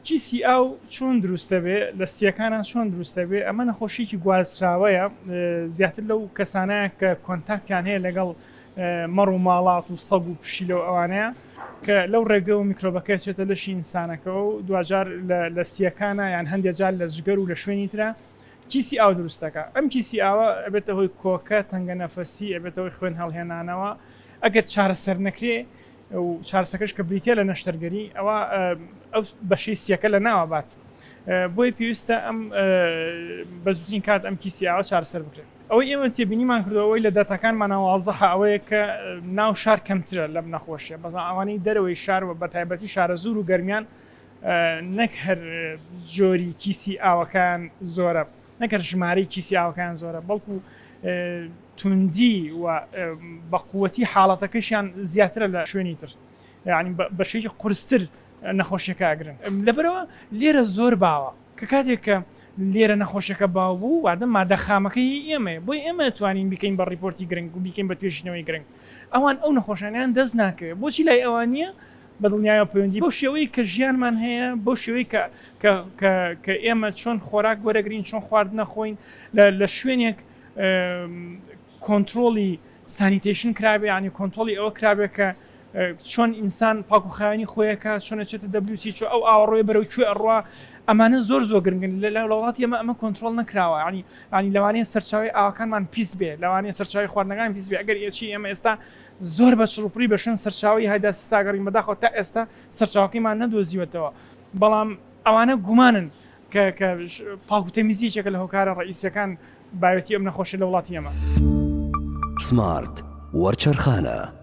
کیسی ئاو چۆن دروستە بێ لە سیەکانە چۆن دروستە بێ ئەمە نەخۆشیکی گوازراوەیە زیاتر لەو کەسانەیە کە کۆنتاکتیان هەیە لەگەڵ مەڕ و ماڵات و سەگ و پشیلە و ئەوانەیە کە لەو ڕێگە و میکرۆبەکە چێتە لەشی ئینسانەکەەوە و دوجار لە سیەکانە یان هەندێک جار لە جگەر و لە شوێنی ترە کیسی ئاو دروستەکە ئەم کیسی ئاوە ئەبێتە هۆی کۆکە تەنگە نەفەسی ئەبێتەوەی خوێن هەڵهێنانەوە ئەگەر چارەسەر نەکرێ و چارەسەکەش کە بریتە لە نەشتەرگەری ئەوە ئەو بەشەی سیەکە لە ناوە بات بۆی پێویستە ئەم بە زووترین کات ئەم کیسی ئاوە چارەسەر بکرێت ئەوەی ئێمە تێبینیمان کردەوەی لە دەتاکانمان واضحە ئەوەیە کە ناو شار کەمترە لەم نەخۆشیە بەزان ئەوانەی دەرەوەی شار و بە تایبەتی شارە زوور و گەرمیان نەک هەر جۆری کیسی ئاوەکان زۆرە نەکرد ژمارەی کیسی ئاوەکان زۆرە بەڵکو توندی و بە قووەتی حاڵەتەکەشیان زیاترە لە شوێنی تر یعنی بەشەیەکی قورستر نەخۆشیەکە ئەگرن لەبەرەوە لێرە زۆر باوە کە کاتێک کە لێرە نەخۆشیەکە باو بوو وادە مادە خامەکەی ئێمە بۆی ئێمە توانین بکەین بە ڕیپۆرتی گرنگ و بیکەین بە توێژینەوەی گرنگ ئەوان ئەو نەخۆشانیان دەست ناکەوێت بۆچی لای ئەوانە بە دڵنیایە پەیوەندی بۆ شێوەی کە ژیانمان هەیە بۆ شێوەی کە ئێمە چۆن خۆراک وەرەگرین چۆن خوارد نەخۆین لە شوێنێک کۆنتترۆلی سانیتیشن کرابێ ینی کۆنتترۆلی ئەوە کرابێ کە چۆن ئینسان پاکوخاوێنی خۆیەکە چۆنە چێتە دەبلوتی چۆ ئەو ئاوەڕۆی بەرەو کوێ ئەڕوا ئەمانە زۆر گرنگن لە وڵاتی ئەمە کۆنتترۆل نەکراوە ینی لەوانەیە سەرچاوی ئاوەکانمان پیس بێ لەوانەیە سەرچاوی خواردنەکان پیس بێ ئەگەر ئێچی ئێمە ئێستا زۆر بە چڕوپری بەشن سەرچاوی هایدا سستاگەڕین بەداخەوە تا ئێستا سەرچاوەکەیمان نەدۆزیوەتەوە بەڵام ئەوانە گومانن کە پاکوتەمیزیەکە لە هۆکارە ڕئیسیەکان بایەتی ئەم نەخۆشی لە وڵاتی ئەمە سمارت وەرچەرخانە